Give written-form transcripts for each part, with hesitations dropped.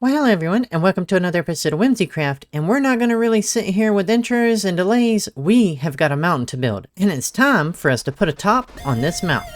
Well, hello everyone, and welcome to another episode of WhimsyCraft, and we're not going to really sit here with intros and delays. We have got a mountain to build, and it's time for us to put a top on this mountain.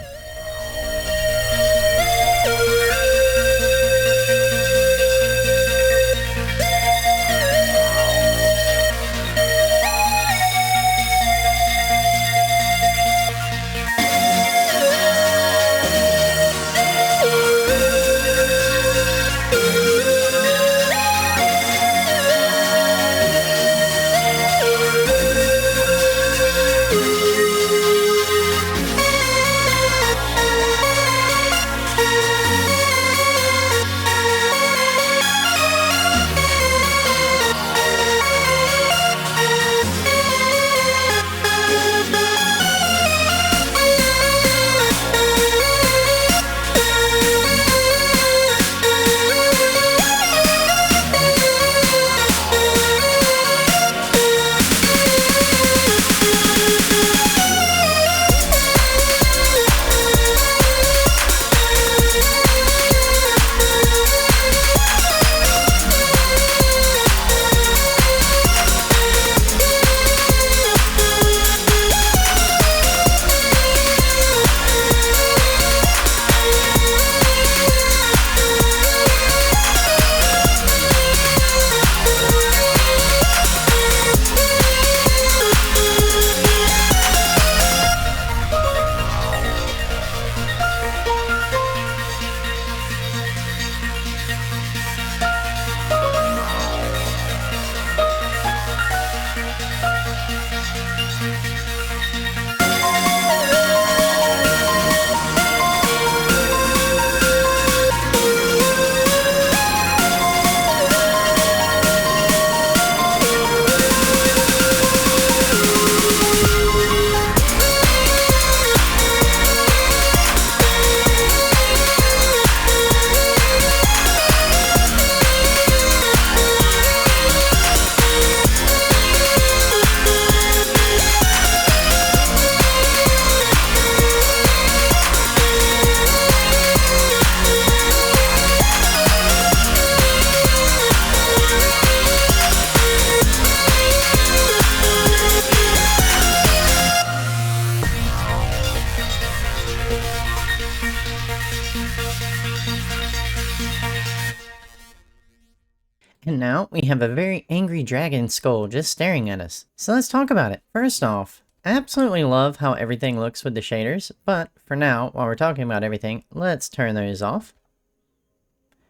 And now we have a very angry dragon skull just staring at us. So let's talk about it. First off, I absolutely love how everything looks with the shaders, but for now, while we're talking about everything, let's turn those off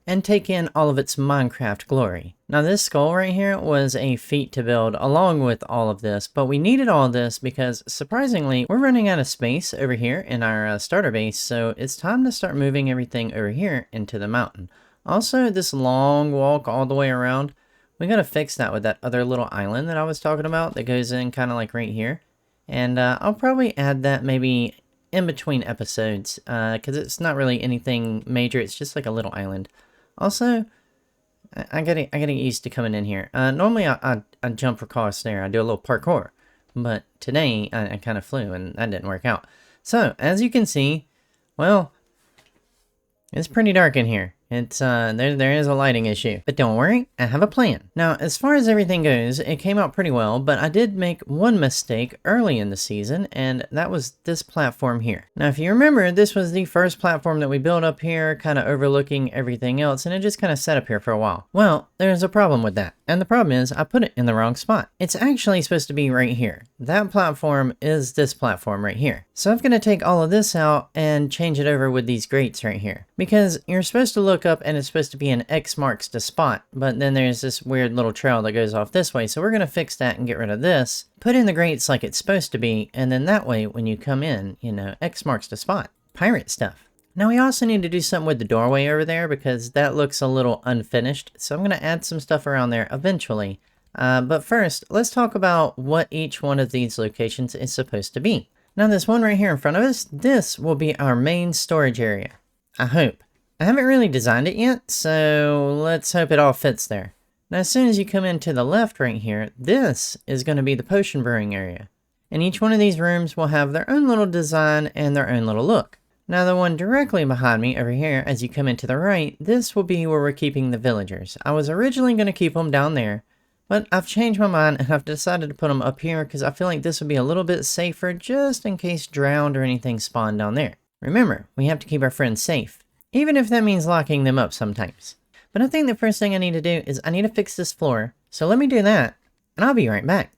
and take in all of its Minecraft glory. Now this skull right here was a feat to build along with all of this, but we needed all of this because surprisingly, we're running out of space over here in our starter base, so it's time to start moving everything over here into the mountain. Also, this long walk all the way around, we gotta fix that with that other little island that I was talking about that goes in kind of like right here. And I'll probably add that maybe in between episodes, because it's not really anything major, it's just like a little island. Also, I gotta get used to coming in here. Normally I jump across there, I do a little parkour. But today, I kind of flew and that didn't work out. So, as you can see, well, it's pretty dark in here. It's, there is a lighting issue. But don't worry, I have a plan. Now, as far as everything goes, it came out pretty well, but I did make one mistake early in the season, and that was this platform here. Now, if you remember, this was the first platform that we built up here, kind of overlooking everything else, and it just kind of sat up here for a while. Well, there's a problem with that. And the problem is, I put it in the wrong spot. It's actually supposed to be right here. That platform is this platform right here. So I'm going to take all of this out and change it over with these grates right here. Because you're supposed to look up and it's supposed to be an X marks the spot. But then there's this weird little trail that goes off this way. So we're going to fix that and get rid of this. Put in the grates like it's supposed to be. And then that way, when you come in, you know, X marks the spot. Pirate stuff. Now we also need to do something with the doorway over there because that looks a little unfinished. So I'm going to add some stuff around there eventually. But first, let's talk about what each one of these locations is supposed to be. Now this one right here in front of us, this will be our main storage area. I hope. I haven't really designed it yet, so let's hope it all fits there. Now as soon as you come into the left right here, this is going to be the potion brewing area. And each one of these rooms will have their own little design and their own little look. Now the one directly behind me over here, as you come into the right, this will be where we're keeping the villagers. I was originally going to keep them down there, but I've changed my mind and I've decided to put them up here because I feel like this would be a little bit safer just in case drowned or anything spawned down there. Remember, we have to keep our friends safe, even if that means locking them up sometimes. But I think the first thing I need to do is I need to fix this floor, so let me do that, and I'll be right back.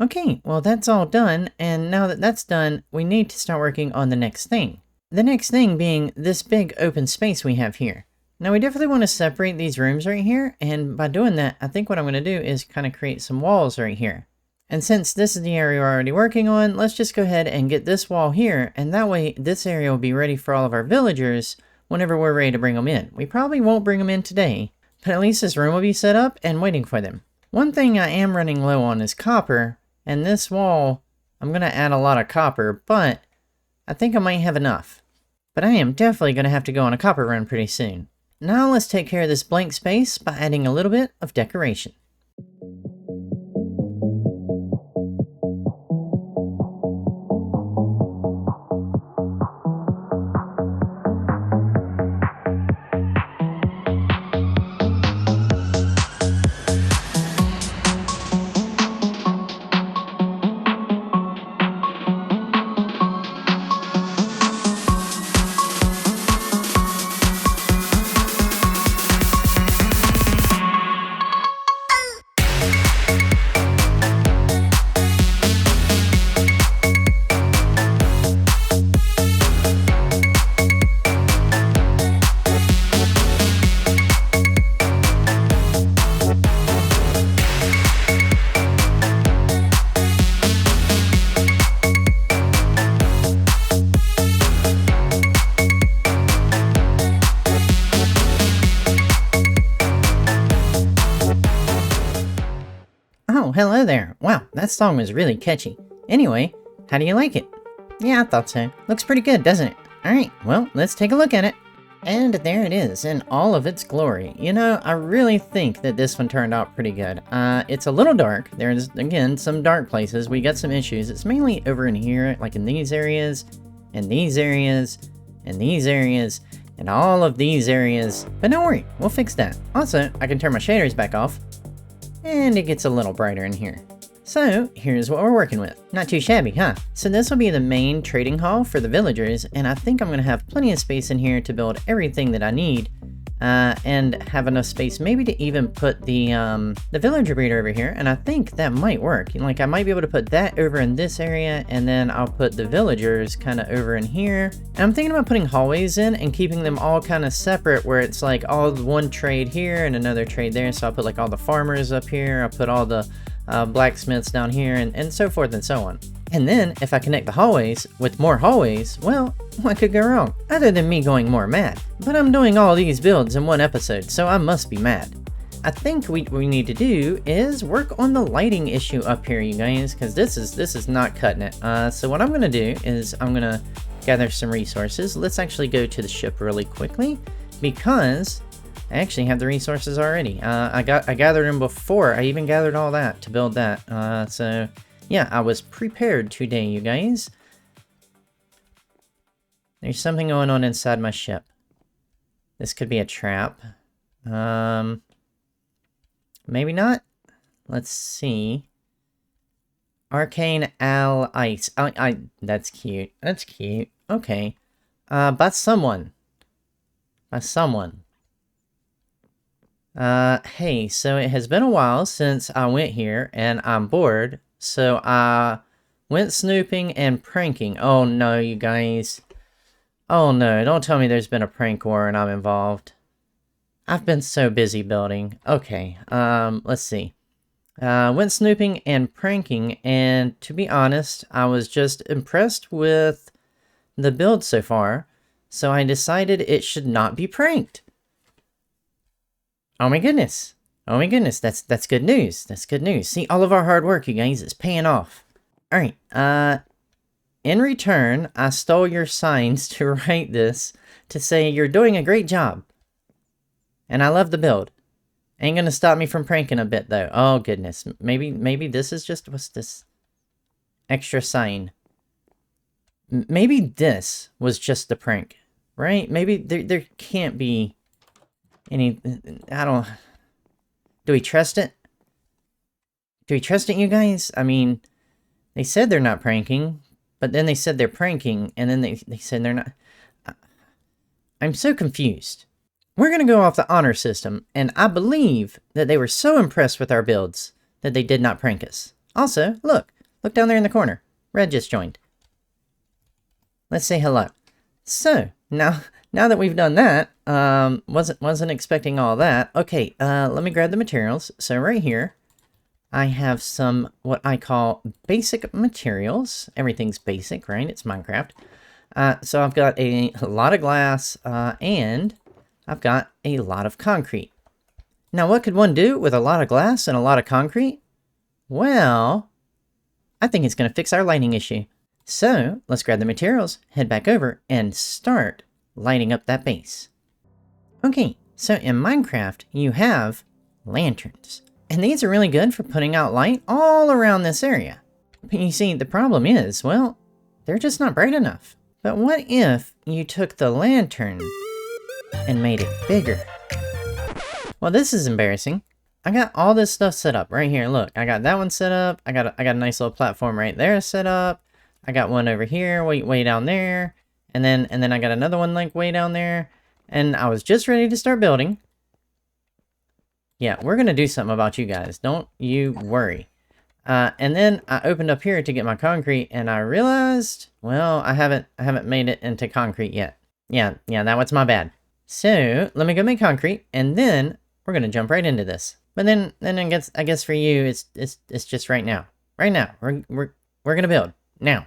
Okay, well that's all done, and now that that's done, we need to start working on the next thing. The next thing being this big open space we have here. Now we definitely want to separate these rooms right here, and by doing that, I think what I'm going to do is kind of create some walls right here. And since this is the area we're already working on, let's just go ahead and get this wall here, and that way this area will be ready for all of our villagers whenever we're ready to bring them in. We probably won't bring them in today, but at least this room will be set up and waiting for them. One thing I am running low on is copper, and this wall, I'm going to add a lot of copper, but I think I might have enough. But I am definitely going to have to go on a copper run pretty soon. Now let's take care of this blank space by adding a little bit of decoration. Oh, hello there. Wow, that song was really catchy. Anyway, how do you like it? Yeah, I thought so. Looks pretty good, doesn't it? Alright, well, let's take a look at it. And there it is, in all of its glory. You know, I really think that this one turned out pretty good. It's a little dark. There's, again, some dark places. We got some issues. It's mainly over in here, like in these areas, and these areas, and these areas, and all of these areas. But don't worry, we'll fix that. Also, I can turn my shaders back off, and it gets a little brighter in here. So, here's what we're working with. Not too shabby, huh? So this will be the main trading hall for the villagers, and I think I'm going to have plenty of space in here to build everything that I need, and have enough space maybe to even put the villager breeder over here, and I think that might work. Like, I might be able to put that over in this area, and then I'll put the villagers kind of over in here. And I'm thinking about putting hallways in and keeping them all kind of separate, where it's like all one trade here and another trade there. So I'll put like all the farmers up here, I'll put all the blacksmiths down here, and so forth and so on. And then, if I connect the hallways with more hallways, well, what could go wrong? Other than me going more mad. But I'm doing all these builds in one episode, so I must be mad. I think what we need to do is work on the lighting issue up here, you guys, because this is not cutting it. So what I'm going to do is I'm going to gather some resources. Let's actually go to the ship really quickly, because I actually have the resources already. I gathered them before. I even gathered all that to build that. So yeah, I was prepared today, you guys. There's something going on inside my ship. This could be a trap. Maybe not. Let's see. Arcane Al Ice. That's cute. That's cute. Okay. By someone. By someone. Hey, so it has been a while since I went here, and I'm bored, so I went snooping and pranking. Oh no, you guys. Oh no, don't tell me there's been a prank war and I'm involved. I've been so busy building. Okay, let's see. Went snooping and pranking, and to be honest, I was just impressed with the build so far, so I decided it should not be pranked. Oh my goodness. Oh my goodness, that's good news. That's good news. See, all of our hard work, you guys, is paying off. Alright, in return, I stole your signs to write this to say you're doing a great job. And I love the build. Ain't gonna stop me from pranking a bit, though. Oh goodness, maybe this is just, what's this? Extra sign. Maybe this was just the prank. right? Maybe there can't be any... I don't... Do we trust it? Do we trust it, you guys? I mean, they said they're not pranking, but then they said they're pranking, and then they said they're not... I'm so confused. We're going to go off the honor system, and I believe that they were so impressed with our builds that they did not prank us. Also, look down there in the corner. Red just joined. Let's say hello. So, now that we've done that, wasn't expecting all that. Okay, let me grab the materials. So right here, I have some, what I call basic materials. Everything's basic, right? It's Minecraft. So I've got a lot of glass, and I've got a lot of concrete. Now, what could one do with a lot of glass and a lot of concrete? Well, I think it's going to fix our lighting issue. So, let's grab the materials, head back over, and start lighting up that base. Okay, so in Minecraft, you have lanterns. And these are really good for putting out light all around this area. But you see, the problem is, well, they're just not bright enough. But what if you took the lantern and made it bigger? Well, this is embarrassing. I got all this stuff set up right here. Look, I got that one set up. I got a nice little platform right there set up. I got one over here, way down there. And then I got another one like way down there. And I was just ready to start building. Yeah, we're gonna do something about you guys. Don't you worry. And then I opened up here to get my concrete, and I realized, well, I haven't made it into concrete yet. Yeah, that was my bad. So let me go make concrete, and then we're gonna jump right into this. But then I guess for you, it's just right now. Right now, we're gonna build now.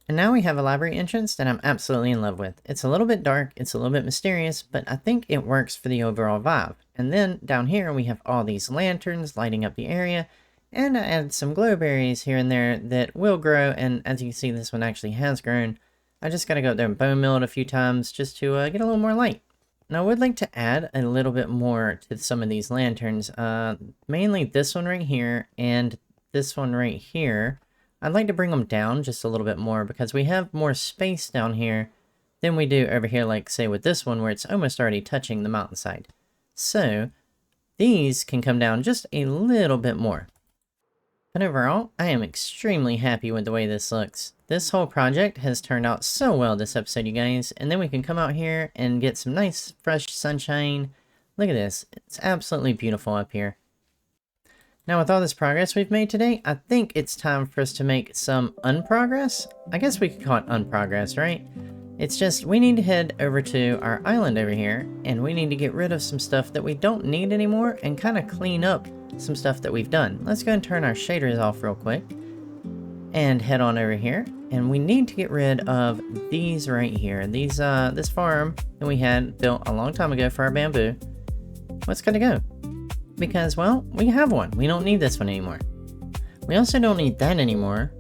And now we have a library entrance that I'm absolutely in love with. It's a little bit dark, it's a little bit mysterious, but I think it works for the overall vibe. And then down here we have all these lanterns lighting up the area, and I added some glowberries here and there that will grow, and as you can see, this one actually has grown. I just gotta go up there and bone mill it a few times just to get a little more light. Now I would like to add a little bit more to some of these lanterns, mainly this one right here and this one right here. I'd like to bring them down just a little bit more because we have more space down here than we do over here, like say with this one where it's almost already touching the mountainside. So these can come down just a little bit more. But overall, I am extremely happy with the way this looks. This whole project has turned out so well this episode, you guys. And then we can come out here and get some nice fresh sunshine. Look at this. It's absolutely beautiful up here. Now with all this progress we've made today, I think it's time for us to make some unprogress. I guess we could call it unprogress, right? It's just we need to head over to our island over here, and we need to get rid of some stuff that we don't need anymore and kind of clean up some stuff that we've done. Let's go and turn our shaders off real quick and head on over here. And we need to get rid of these right here. These this farm that we had built a long time ago for our bamboo. What's gonna go? Because, well, we have one. We don't need this one anymore. We also don't need that anymore.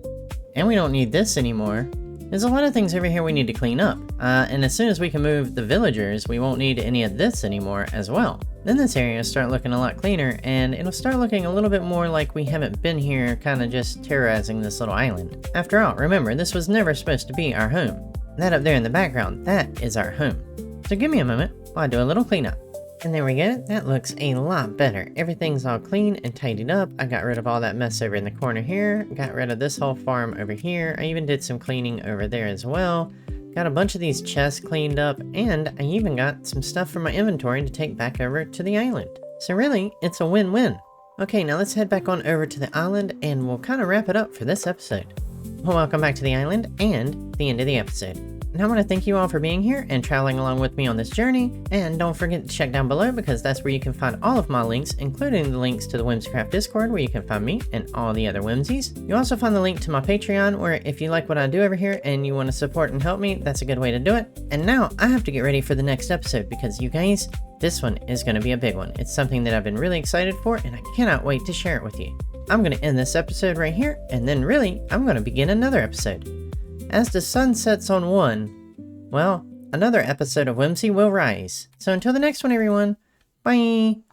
And we don't need this anymore. There's a lot of things over here we need to clean up. And as soon as we can move the villagers, we won't need any of this anymore as well. Then this area will start looking a lot cleaner, and it'll start looking a little bit more like we haven't been here kind of just terrorizing this little island. After all, remember, this was never supposed to be our home. That up there in the background, that is our home. So give me a moment while I do a little cleanup. And there we go, that looks a lot better. Everything's all clean and tidied up. I got rid of all that mess over in the corner here. Got rid of this whole farm over here. I even did some cleaning over there as well. Got a bunch of these chests cleaned up, and I even got some stuff from my inventory to take back over to the island. So really, it's a win-win. Okay, now let's head back on over to the island, and we'll kind of wrap it up for this episode. Well, welcome back to the island, and the end of the episode. And I want to thank you all for being here and traveling along with me on this journey. And don't forget to check down below, because that's where you can find all of my links, including the links to the WhimsyCraft Discord, where you can find me and all the other whimsies. You also find the link to my Patreon, where if you like what I do over here and you want to support and help me, that's a good way to do it. And now I have to get ready for the next episode, because you guys, this one is going to be a big one. It's something that I've been really excited for, and I cannot wait to share it with you. I'm going to end this episode right here, and then really, I'm going to begin another episode. As the sun sets on one, well, another episode of Whimsy will rise. So until the next one, everyone, bye!